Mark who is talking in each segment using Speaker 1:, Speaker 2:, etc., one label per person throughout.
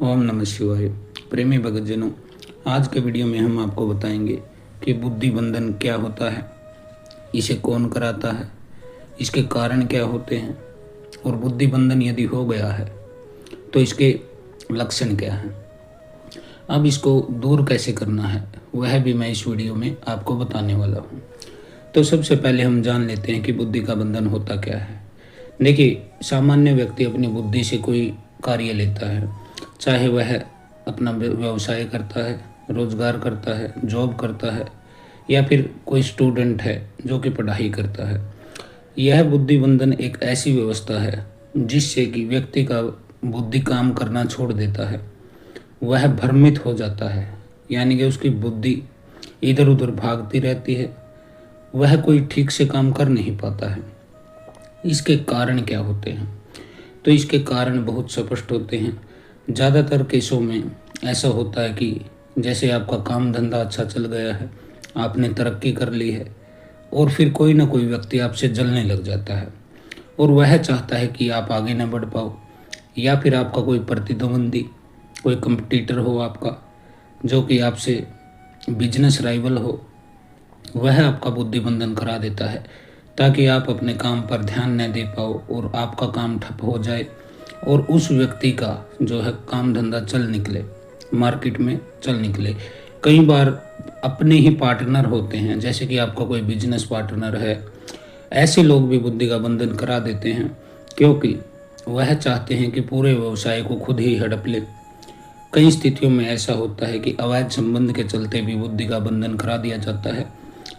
Speaker 1: ओम नमः शिवाय। प्रेमी भक्तजनों, आज के वीडियो में हम आपको बताएंगे कि बुद्धि बंधन क्या होता है, इसे कौन कराता है, इसके कारण क्या होते हैं और बुद्धि बंधन यदि हो गया है तो इसके लक्षण क्या हैं। अब इसको दूर कैसे करना है वह भी मैं इस वीडियो में आपको बताने वाला हूँ। तो सबसे पहले हम जान लेते हैं कि बुद्धि का बंधन होता क्या है। देखिए, सामान्य व्यक्ति अपनी बुद्धि से कोई कार्य लेता है, चाहे वह अपना व्यवसाय करता है, रोजगार करता है, जॉब करता है या फिर कोई स्टूडेंट है जो कि पढ़ाई करता है। यह बुद्धि बंधन एक ऐसी व्यवस्था है जिससे कि व्यक्ति का बुद्धि काम करना छोड़ देता है, वह भ्रमित हो जाता है, यानी कि उसकी बुद्धि इधर उधर भागती रहती है, वह कोई ठीक से काम कर नहीं पाता है। इसके कारण क्या होते हैं? तो इसके कारण बहुत स्पष्ट होते हैं। ज़्यादातर केसों में ऐसा होता है कि जैसे आपका काम धंधा अच्छा चल गया है, आपने तरक्की कर ली है और फिर कोई ना कोई व्यक्ति आपसे जलने लग जाता है और वह चाहता है कि आप आगे न बढ़ पाओ, या फिर आपका कोई प्रतिद्वंदी, कोई कंपटीटर हो आपका जो कि आपसे बिजनेस राइवल हो, वह आपका बुद्धि बंधन करा देता है ताकि आप अपने काम पर ध्यान न दे पाओ और आपका काम ठप हो जाए और उस व्यक्ति का जो है काम धंधा चल निकले, मार्केट में चल निकले। कई बार अपने ही पार्टनर होते हैं, जैसे कि आपका कोई बिजनेस पार्टनर है, ऐसे लोग भी बुद्धि का बंधन करा देते हैं क्योंकि वह चाहते हैं कि पूरे व्यवसाय को खुद ही हड़प ले। कई स्थितियों में ऐसा होता है कि अवैध संबंध के चलते भी बुद्धि का बंधन करा दिया जाता है।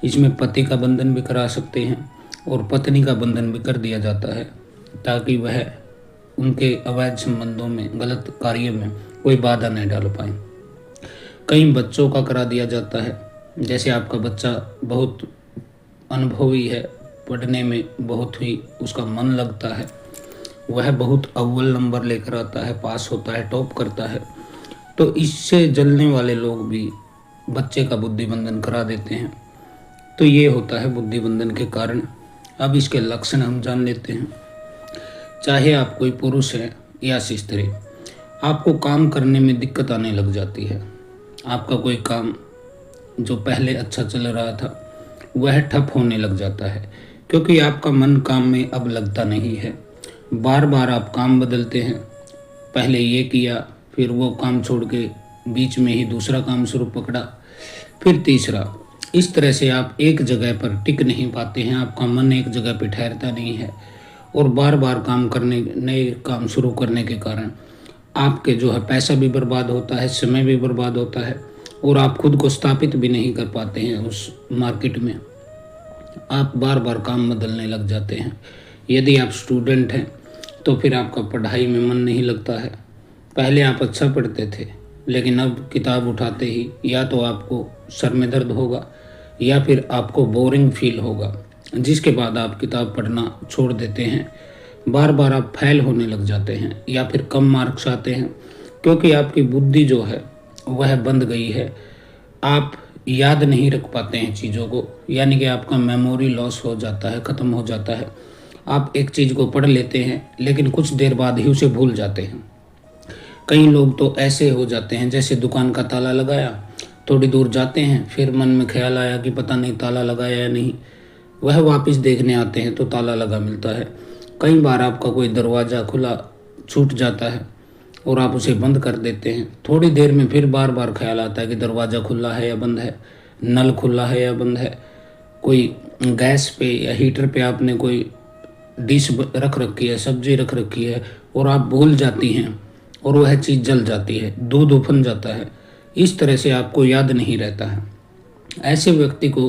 Speaker 1: इसमें पति का बंधन भी करा सकते हैं और पत्नी का बंधन भी कर दिया जाता है ताकि वह उनके अवैध संबंधों में, गलत कार्य में कोई बाधा नहीं डाल पाए। कई बच्चों का करा दिया जाता है, जैसे आपका बच्चा बहुत अनुभवी है, पढ़ने में बहुत ही उसका मन लगता है, वह बहुत अव्वल नंबर लेकर आता है, पास होता है, टॉप करता है, तो इससे जलने वाले लोग भी बच्चे का बुद्धि बंधन करा देते हैं। तो ये होता है बुद्धि बंधन के कारण। अब इसके लक्षण हम जान लेते हैं। चाहे आप कोई पुरुष है या स्त्री, आपको काम करने में दिक्कत आने लग जाती है। आपका कोई काम जो पहले अच्छा चल रहा था वह ठप होने लग जाता है क्योंकि आपका मन काम में अब लगता नहीं है। बार बार आप काम बदलते हैं, पहले ये किया, फिर वो काम छोड़ के बीच में ही दूसरा काम शुरू पकड़ा, फिर तीसरा। इस तरह से आप एक जगह पर टिक नहीं पाते हैं, आपका मन एक जगह पर ठहरता नहीं है और बार बार काम करने, नए काम शुरू करने के कारण आपके जो है पैसा भी बर्बाद होता है, समय भी बर्बाद होता है और आप खुद को स्थापित भी नहीं कर पाते हैं उस मार्केट में। आप बार बार काम बदलने लग जाते हैं। यदि आप स्टूडेंट हैं तो फिर आपका पढ़ाई में मन नहीं लगता है। पहले आप अच्छा पढ़ते थे लेकिन अब किताब उठाते ही या तो आपको सर में दर्द होगा या फिर आपको बोरिंग फील होगा, जिसके बाद आप किताब पढ़ना छोड़ देते हैं। बार बार आप फेल होने लग जाते हैं या फिर कम मार्क्स आते हैं क्योंकि आपकी बुद्धि जो है वह बंद गई है। आप याद नहीं रख पाते हैं चीज़ों को, यानी कि आपका मेमोरी लॉस हो जाता है, ख़त्म हो जाता है। आप एक चीज़ को पढ़ लेते हैं लेकिन कुछ देर बाद ही उसे भूल जाते हैं। कई लोग तो ऐसे हो जाते हैं, जैसे दुकान का ताला लगाया, थोड़ी दूर जाते हैं, फिर मन में ख्याल आया कि पता नहीं ताला लगाया या नहीं, वह वापस देखने आते हैं तो ताला लगा मिलता है। कई बार आपका कोई दरवाज़ा खुला छूट जाता है और आप उसे बंद कर देते हैं। थोड़ी देर में फिर बार बार ख्याल आता है कि दरवाज़ा खुला है या बंद है, नल खुला है या बंद है, कोई गैस पे या हीटर पे आपने कोई डिश रख रखी है, सब्जी रख रखी है और आप भूल जाती हैं और वह चीज़ जल जाती है, दूध उफन जाता है। इस तरह से आपको याद नहीं रहता है। ऐसे व्यक्ति को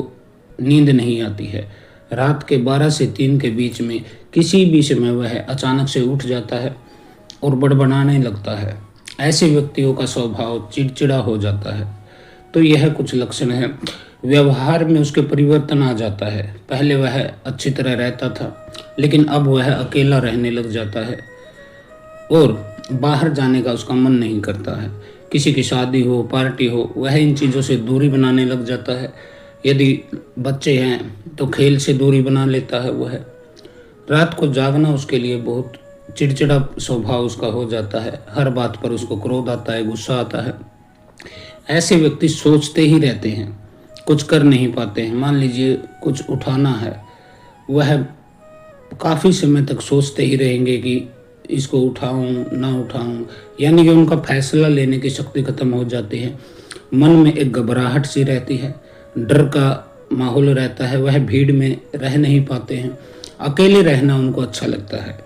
Speaker 1: नींद नहीं आती है। रात के 12 से 3 के बीच में किसी भी समय वह अचानक से उठ जाता है और बड़बड़ाने लगता है। ऐसे व्यक्तियों का स्वभाव चिड़चिड़ा हो जाता है। तो यह कुछ लक्षण है। व्यवहार में उसके परिवर्तन आ जाता है। पहले वह अच्छी तरह रहता था लेकिन अब वह अकेला रहने लग जाता है और बाहर जाने का उसका मन नहीं करता है। किसी की शादी हो, पार्टी हो, वह इन चीज़ों से दूरी बनाने लग जाता है। यदि बच्चे हैं तो खेल से दूरी बना लेता है। वह रात को जागना उसके लिए बहुत चिड़चिड़ा स्वभाव उसका हो जाता है, हर बात पर उसको क्रोध आता है, गुस्सा आता है। ऐसे व्यक्ति सोचते ही रहते हैं, कुछ कर नहीं पाते हैं। मान लीजिए कुछ उठाना है, वह काफ़ी समय तक सोचते ही रहेंगे कि इसको उठाऊं ना उठाऊं, यानी कि उनका फैसला लेने की शक्ति खत्म हो जाती है। मन में एक घबराहट सी रहती है, डर का माहौल रहता है, वह भीड़ में रह नहीं पाते हैं, अकेले रहना उनको अच्छा लगता है।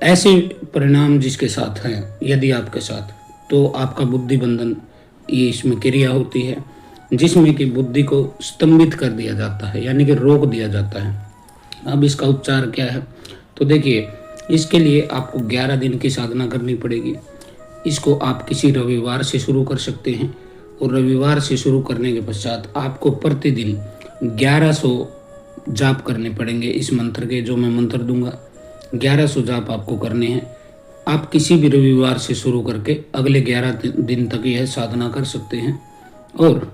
Speaker 1: ऐसे परिणाम जिसके साथ हैं, यदि आपके साथ, तो आपका बुद्धि बंधन, ये इसमें क्रिया होती है जिसमें कि बुद्धि को स्तंभित कर दिया जाता है, यानी कि रोक दिया जाता है। अब इसका उपचार क्या है? तो देखिए, इसके लिए आपको 11 दिन की साधना करनी पड़ेगी। इसको आप किसी रविवार से शुरू कर सकते हैं, और रविवार से शुरू करने के पश्चात आपको प्रतिदिन 1100 जाप करने पड़ेंगे। इस मंत्र के, जो मैं मंत्र दूंगा, 1100 जाप आपको करने हैं। आप किसी भी रविवार से शुरू करके अगले 11 दिन तक यह साधना कर सकते हैं। और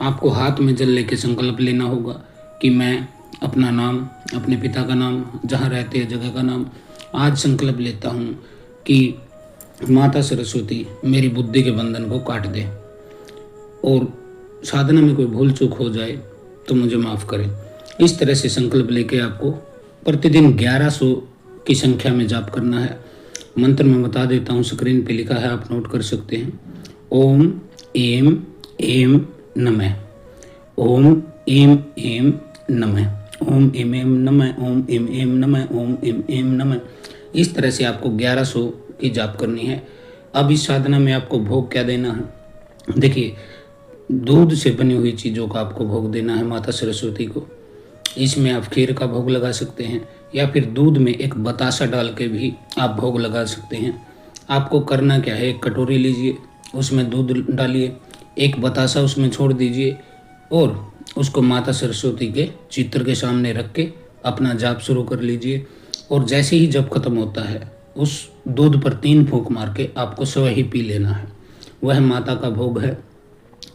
Speaker 1: आपको हाथ में जल लेके संकल्प लेना होगा कि मैं अपना नाम, अपने पिता का नाम, जहाँ रहते हैं जगह का नाम, आज संकल्प लेता हूँ कि माता सरस्वती मेरी बुद्धि के बंधन को काट दे, और साधना में कोई भूल चूक हो जाए तो मुझे माफ़ करें। इस तरह से संकल्प लेके आपको प्रतिदिन 1100 की संख्या में जाप करना है। मंत्र मैं बता देता हूँ, स्क्रीन पे लिखा है, आप नोट कर सकते हैं। ओम एम एम नमः, ओम एम एम नमः, ओम एम एम नमः, ओम एम एम नमः, ओम एम एम नमः। इस तरह से आपको 1100 की जाप करनी है। अब इस साधना में आपको भोग क्या देना है? देखिए, दूध से बनी हुई चीज़ों का आपको भोग देना है माता सरस्वती को। इसमें आप खीर का भोग लगा सकते हैं, या फिर दूध में एक बतासा डाल के भी आप भोग लगा सकते हैं। आपको करना क्या है, एक कटोरी लीजिए, उसमें दूध डालिए, एक बतासा उसमें छोड़ दीजिए, और उसको माता सरस्वती के चित्र के सामने रख के अपना जाप शुरू कर लीजिए। और जैसे ही जप खत्म होता है, उस दूध पर 3 फूंक मार के आपको स्वयं ही पी लेना है। वह माता का भोग है,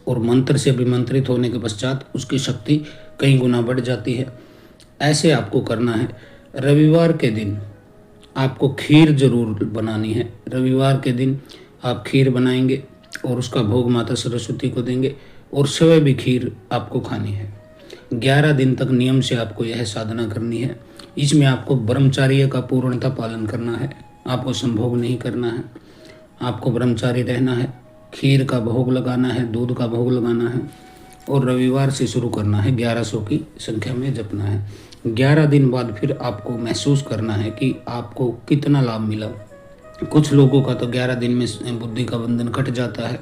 Speaker 1: और मंत्र से अभिमंत्रित होने के पश्चात उसकी शक्ति कई गुना बढ़ जाती है। ऐसे आपको करना है। रविवार के दिन आपको खीर जरूर बनानी है। रविवार के दिन आप खीर बनाएंगे और उसका भोग माता सरस्वती को देंगे, और स्वयं भी खीर आपको खानी है। 11 दिन तक नियम से आपको यह साधना करनी है। इसमें आपको ब्रह्मचार्य का पूर्णतः पालन करना है, आपको संभोग नहीं करना है, आपको ब्रह्मचारी रहना है, खीर का भोग लगाना है, दूध का भोग लगाना है, और रविवार से शुरू करना है। 1100 की संख्या में जपना है। 11 दिन बाद फिर आपको महसूस करना है कि आपको कितना लाभ मिला। कुछ लोगों का तो 11 दिन में बुद्धि का बंधन कट जाता है,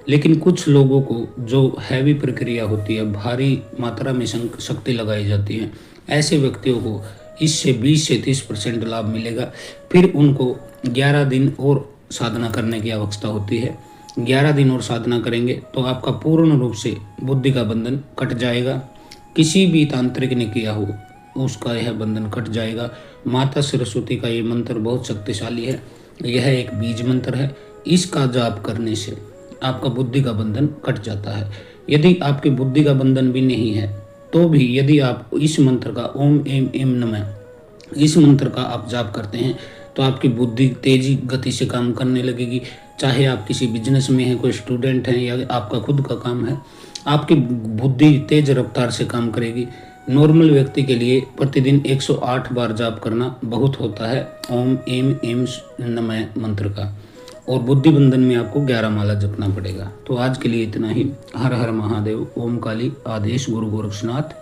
Speaker 1: लेकिन कुछ लोगों को जो हैवी प्रक्रिया होती है, भारी मात्रा में शक्ति लगाई जाती है, ऐसे व्यक्तियों को इससे 20 से 30% लाभ मिलेगा। फिर उनको 11 दिन और साधना करने की आवश्यकता होती है। 11 दिन और साधना करेंगे तो आपका पूर्ण रूप से बुद्धि का बंधन कट जाएगा। किसी भी तांत्रिक ने किया हो उसका यह बंधन कट जाएगा। माता सरस्वती का ये मंत्र बहुत शक्तिशाली है। यह एक बीज मंत्र है। इसका जाप करने से आपका बुद्धि का बंधन कट जाता है। यदि आपकी बुद्धि का बंधन भी नहीं है तो भी यदि आप इस मंत्र का ओम एम एम नमः, इस मंत्र का आप जाप करते हैं तो आपकी बुद्धि तेजी गति से काम करने लगेगी। चाहे आप किसी बिजनेस में हैं, कोई स्टूडेंट हैं, या आपका खुद का काम है, आपकी बुद्धि तेज रफ्तार से काम करेगी। नॉर्मल व्यक्ति के लिए प्रतिदिन 108 बार जाप करना बहुत होता है ओम एम एम नमः मंत्र का, और बुद्धि बंधन में आपको 11 माला जपना पड़ेगा। तो आज के लिए इतना ही। हर हर महादेव। ओम काली आदेश गुरु गोरक्षनाथ।